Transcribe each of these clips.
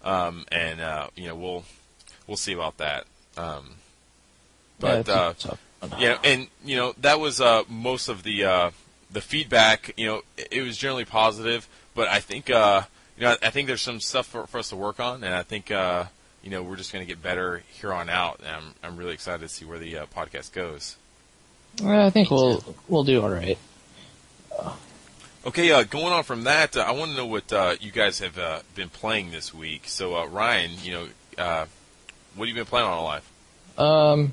We'll see about that. That was most of the feedback. It was generally positive, but I think I think there's some stuff for us to work on, and I think we're just going to get better here on out. And I'm really excited to see where the podcast goes. I think we'll do all right. Okay, going on from that, I want to know what you guys have been playing this week. So, Ryan, what have you been playing on OnLive?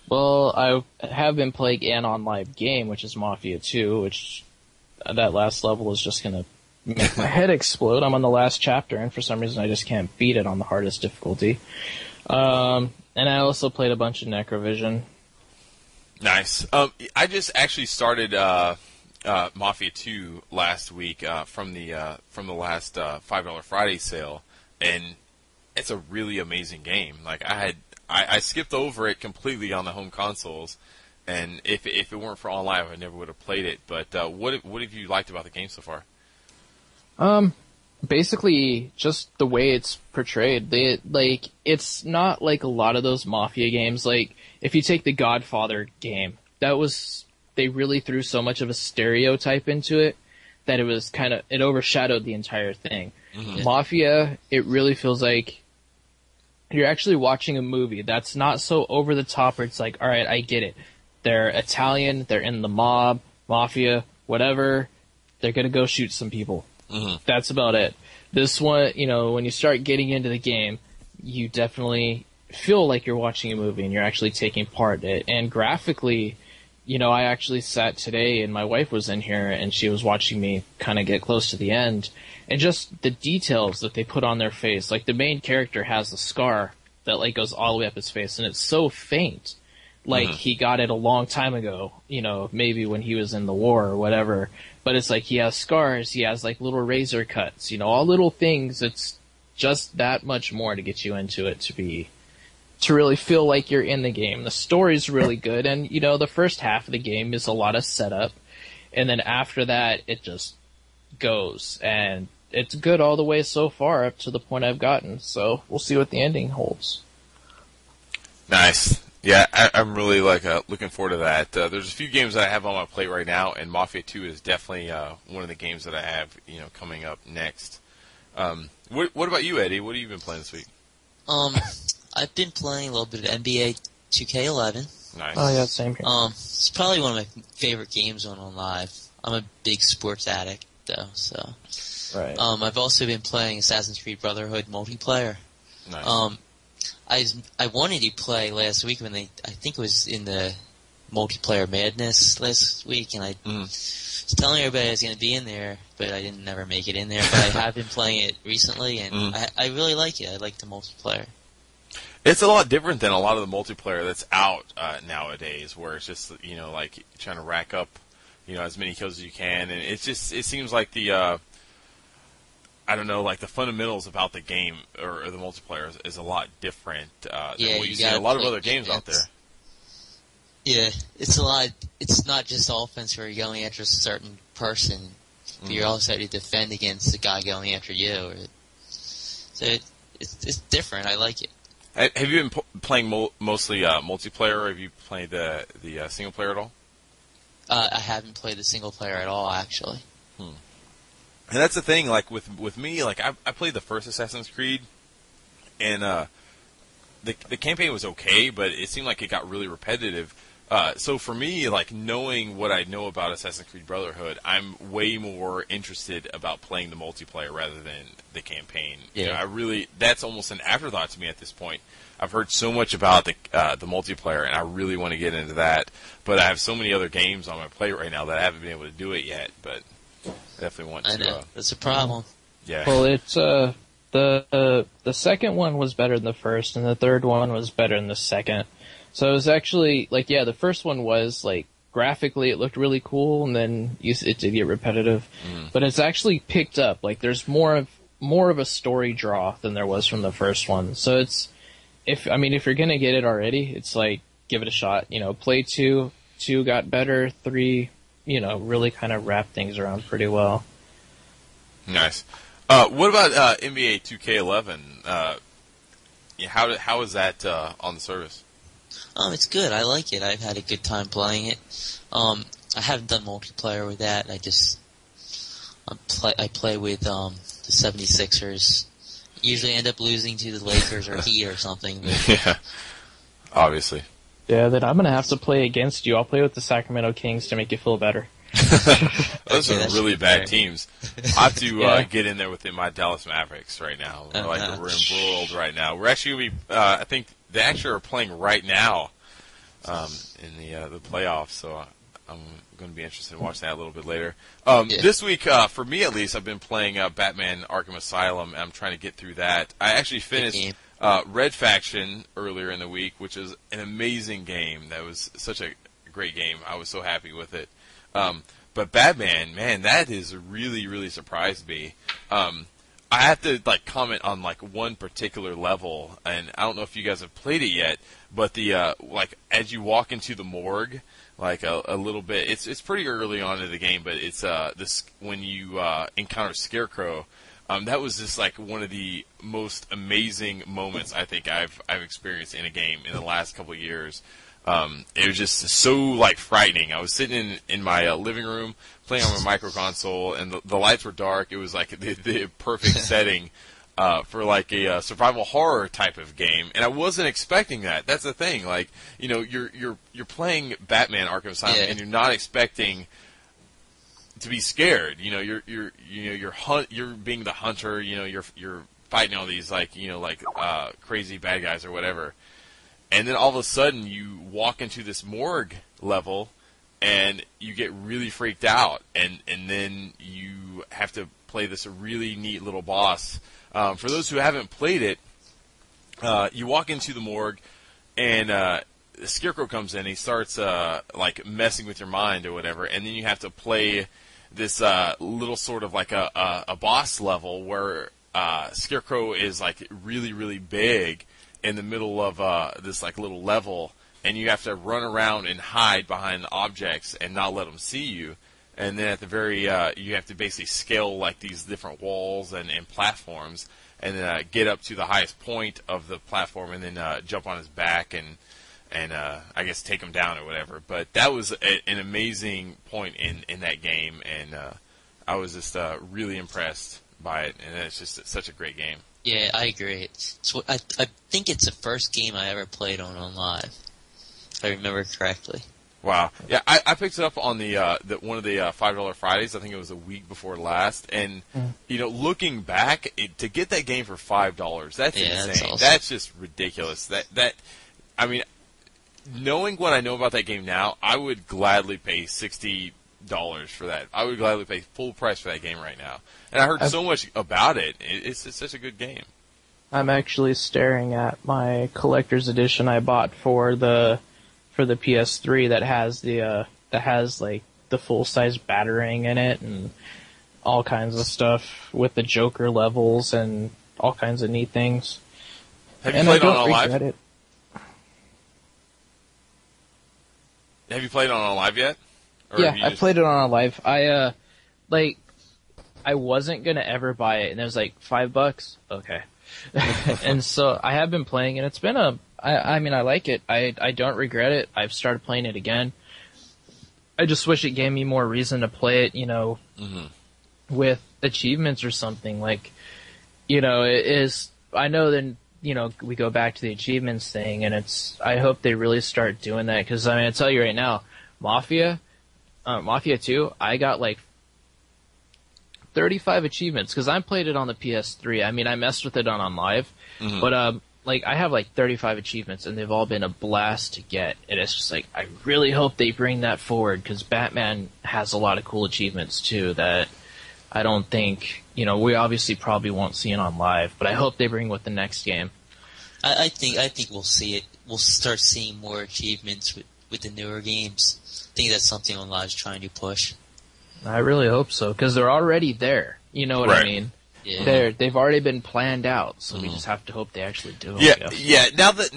Well, I have been playing an OnLive game, which is Mafia 2, which that last level is just going to make my head explode. I'm on the last chapter, and for some reason I just can't beat it on the hardest difficulty. And I also played a bunch of Necrovision. Nice. I just actually started Mafia 2 last week from the last $5 Friday sale, and it's a really amazing game. Like I skipped over it completely on the home consoles, and if it weren't for OnLive, I never would have played it. But what have you liked about the game so far? Basically just the way it's portrayed. It's not like a lot of those Mafia games. Like, if you take the Godfather game, they really threw so much of a stereotype into it that it overshadowed the entire thing. Mm-hmm. Mafia, it really feels like you're actually watching a movie that's not so over the top where it's like, all right, I get it. They're Italian, they're in the mob, mafia, whatever. They're gonna go shoot some people. Mm-hmm. That's about it. This one, when you start getting into the game, you definitely feel like you're watching a movie and you're actually taking part in it. And graphically, I actually sat today and my wife was in here and she was watching me kind of get close to the end. And just the details that they put on their face. Like, the main character has a scar that goes all the way up his face, and it's so faint. Like, he got it a long time ago, maybe when he was in the war or whatever. But it's like he has scars, he has little razor cuts, all little things. It's just that much more to get you into it to really feel like you're in the game. The story's really good, and the first half of the game is a lot of setup, and then after that it just goes, and it's good all the way so far up to the point I've gotten. So we'll see what the ending holds. Nice. Yeah, I'm really looking forward to that. There's a few games that I have on my plate right now, and Mafia 2 is definitely one of the games that I have coming up next. What about you, Eddie? What have you been playing this week? I've been playing a little bit of NBA 2K11. Nice. Oh yeah, same here. It's probably one of my favorite games on OnLive. I'm a big sports addict though, so. Right. I've also been playing Assassin's Creed Brotherhood multiplayer. Nice. I wanted to play last week when I think it was in the multiplayer madness last week, and I was telling everybody I was going to be in there, but I didn't never make it in there. But I have been playing it recently, and I really like it. I like the multiplayer. It's a lot different than a lot of the multiplayer that's out nowadays, where it's just trying to rack up as many kills as you can, and it seems like the the fundamentals about the game or the multiplayer is a lot different than what you see in a lot of other games out there. Yeah, it's a lot. It's not just offense where you're going after a certain person, but you're also having to defend against the guy going after you. So it's different. I like it. Have you been playing mostly multiplayer, or have you played the single player at all? I haven't played the single player at all, actually. And that's the thing, with me, I played the first Assassin's Creed, and the campaign was okay, but it seemed like it got really repetitive. So for me, knowing what I know about Assassin's Creed Brotherhood, I'm way more interested about playing the multiplayer rather than the campaign. Yeah. That's almost an afterthought to me at this point. I've heard so much about the multiplayer, and I really want to get into that. But I have so many other games on my plate right now that I haven't been able to do it yet. But I definitely want to. I know. That's a problem. Yeah. Well, it's the second one was better than the first, and the third one was better than the second. So it was actually the first one was graphically it looked really cool, and then it did get repetitive. But it's actually picked up. There's more of a story draw than there was from the first one. So it's if you're gonna get it already, it's give it a shot. Play 2 got better, 3 really kind of wrapped things around pretty well. Nice. What about NBA 2K11? Yeah, how is that on the service? It's good. I like it. I've had a good time playing it. I haven't done multiplayer with that. I play with the 76ers. Usually end up losing to the Lakers or Heat or something. But Yeah, obviously. Yeah, then I'm gonna have to play against you. I'll play with the Sacramento Kings to make you feel better. Those Okay, are that really should be bad fair. teams. I have to Yeah. get in there with my Dallas Mavericks right now. We're Uh-huh. embroiled right now. We're actually going to be. I think they actually are playing right now in the playoffs. So I'm going to be interested in watching that a little bit later. Yeah. This week, for me at least, I've been playing Batman: Arkham Asylum. And I'm trying to get through that. I actually finished game. Red Faction earlier in the week, which is an amazing game. That was such a great game. I was so happy with it. But Batman, man, that has really, really surprised me. I have to comment on one particular level, and I don't know if you guys have played it yet. But the as you walk into the morgue, a little bit, it's pretty early on in the game, but it's this when you encounter Scarecrow. That was just one of the most amazing moments I think I've experienced in a game in the last couple of years. It was just so frightening. I was sitting in my living room playing on my micro console, and the lights were dark. It was the perfect setting for a survival horror type of game, and I wasn't expecting that. That's the thing. You're playing Batman: Arkham Asylum, Yeah. and you're not expecting to be scared. You're being the hunter. You're fighting all these crazy bad guys or whatever. And then all of a sudden, you walk into this morgue level, and you get really freaked out, and then you have to play this really neat little boss. For those who haven't played it, you walk into the morgue, and the Scarecrow comes in. He starts messing with your mind or whatever, and then you have to play this little sort of a boss level where Scarecrow is really, really big in the middle of this little level, and you have to run around and hide behind the objects and not let them see you. And then at the very, you have to basically scale these different walls and platforms, and then get up to the highest point of the platform, and then jump on his back and I guess take him down or whatever. But that was an amazing point in that game, and I was just really impressed by it, and it's just such a great game. Yeah, I agree. I think it's the first game I ever played on OnLive, if I remember correctly. Wow. Yeah, I picked it up on the one of the $5 Fridays. I think it was a week before last. And looking back, to get that game for $5, that's insane. That's awesome. That's just ridiculous. I mean, knowing what I know about that game now, I would gladly pay $60 for that. I would gladly pay full price for that game right now. And I heard so much about it. It's such a good game. I'm actually staring at my collector's edition I bought for the PS3 that has the full size Batarang in it and all kinds of stuff with the Joker levels and all kinds of neat things. Have you And played I on don't OnLive? regret it. Have you played on OnLive yet? Or Yeah, have you I just- played it on OnLive. I wasn't gonna ever buy it, and it was $5. Okay. And so I have been playing, and it's been I mean, I like it. I don't regret it. I've started playing it again. I just wish it gave me more reason to play it, with achievements or something. It is, I know then, we go back to the achievements thing, and I hope they really start doing that, because, I tell you right now, Mafia 2, I got 35 achievements, because I played it on the PS3. I messed with it on OnLive, but I have 35 achievements, and they've all been a blast to get. And it's just I really hope they bring that forward, because Batman has a lot of cool achievements too that I don't think we obviously probably won't see it on live, but I hope they bring with the next game. I think we'll see it. We'll start seeing more achievements with the newer games. I think that's something OnLive's trying to push. I really hope so, because they're already there. You know what I Right. mean? Yeah. They've already been planned out, so we just have to hope they actually do them. Yeah, yeah. Now that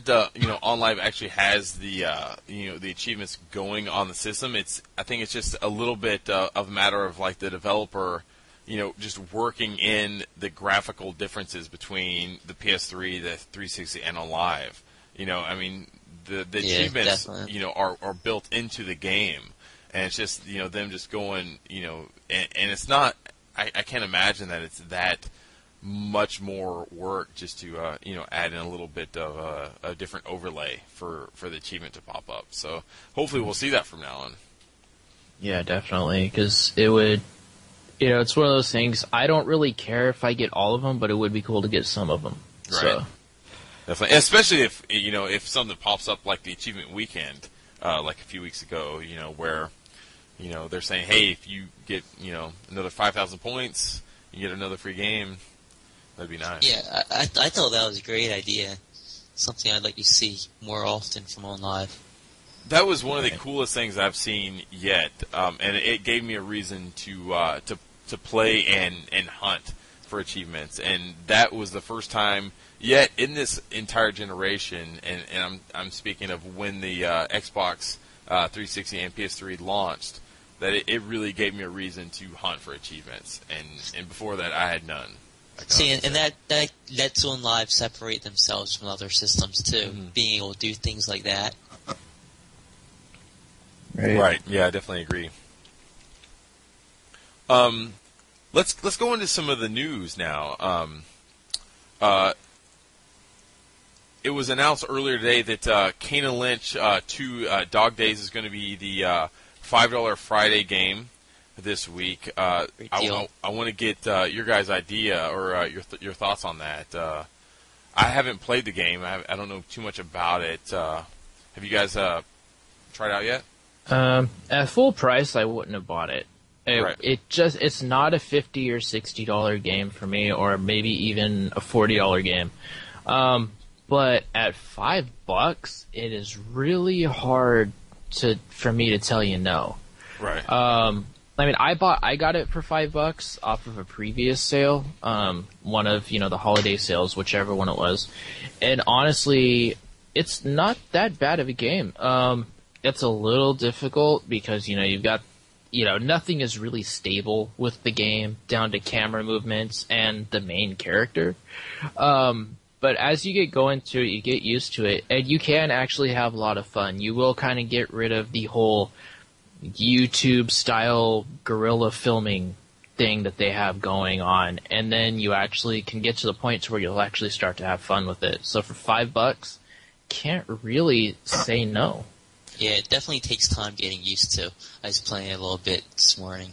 OnLive actually has the the achievements going on the system, I think it's just a little bit of a matter of the developer just working in the graphical differences between the PS3, the 360, and OnLive. I mean, the achievements, definitely. are built into the game, and it's just, them just going, and it's not. I can't imagine that it's that much more work just to add in a little bit of a different overlay for the achievement to pop up. So hopefully we'll see that from now on. Yeah, definitely, because it would, it's one of those things. I don't really care if I get all of them, but it would be cool to get some of them. Right. So. Definitely, especially if something pops up like the achievement weekend, like a few weeks ago, where they're saying, hey, if you get another 5,000 points, you get another free game. That'd be nice. Yeah, I thought that was a great idea. Something I'd like to see more often from OnLive. That was one of the coolest things I've seen yet, and it gave me a reason to play and hunt for achievements. And that was the first time yet in this entire generation, and I'm speaking of when the Xbox 360 and PS3 launched, that it really gave me a reason to hunt for achievements. And before that, I had none. See, and that lets OnLive separate themselves from other systems too, being able to do things like that. Right. Yeah, I definitely agree. Let's go into some of the news now. It was announced earlier today that Kane and Lynch 2 Dog Days is going to be the $5 Friday game this week. I want to get your guys' idea or your thoughts on that. I haven't played the game. I don't know too much about it. Have you guys tried it out yet? At full price, I wouldn't have bought it. Right. It's not a $50 or $60 game for me, or maybe even a $40 game. But at $5, it is really hard for me to tell you no. Right. I mean, I got it for $5 off of a previous sale, one of the holiday sales, whichever one it was, and honestly, it's not that bad of a game. It's a little difficult because you've got nothing is really stable with the game down to camera movements and the main character. But as you get going to it, you get used to it, and you can actually have a lot of fun. You will kind of get rid of the whole YouTube-style guerrilla filming thing that they have going on, and then you actually can get to the point where you'll actually start to have fun with it. So for $5, can't really say no. Yeah, it definitely takes time getting used to. I was playing it a little bit this morning.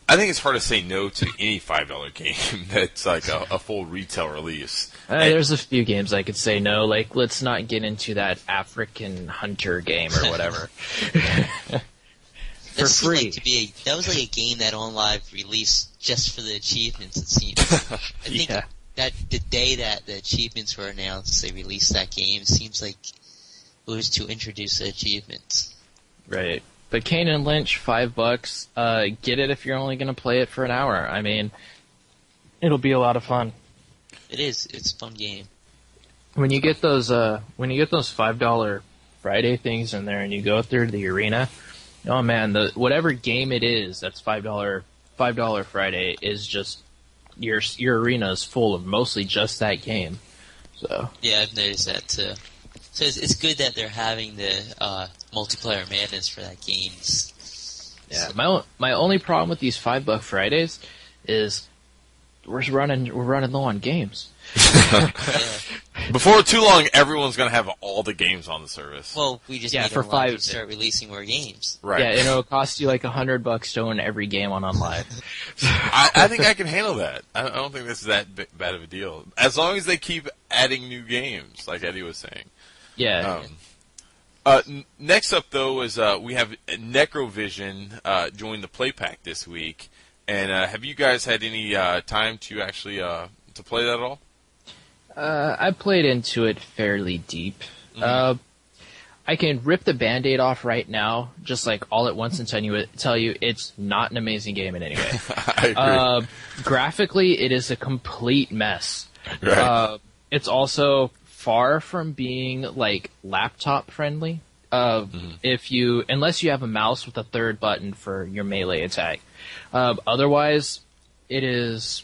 I think it's hard to say no to any $5 game that's like a full retail release. There's a few games I could say no. Like, let's not get into that African Hunter game or whatever. For free. That was like a game that OnLive released just for the achievements, it seems. I think that the day that the achievements were announced, they released that game. It seems like it was to introduce the achievements. Right. But Kane and Lynch, $5. Get it if you're only going to play it for an hour. I mean, it'll be a lot of fun. It is. It's a fun game. When you get those $5 Friday things in there and you go through the arena, oh man, whatever game it is that's $5 Friday is just your arena is full of mostly just that game. So yeah, I've noticed that too. So it's good that they're having the multiplayer madness for that game. Yeah, my only problem with these $5 Fridays is we're running low on games. Yeah. Before too long, everyone's going to have all the games on the service. Well, we just need for OnLive to start releasing more games. Right. Yeah, it'll cost you like $100 to own every game on OnLive. I think I can handle that. I don't think this is that bad of a deal. As long as they keep adding new games, like Eddie was saying. Yeah. Next up, though, is we have Necrovision join the Play Pack this week. And have you guys had any time to actually to play that at all? I played into it fairly deep. Mm-hmm. I can rip the Band-Aid off right now, just like all at once, and tell you it's not an amazing game in any way. I agree. Graphically, it is a complete mess. Right. It's also far from being like laptop friendly. If you, unless you have a mouse with a third button for your melee attack. Otherwise, it is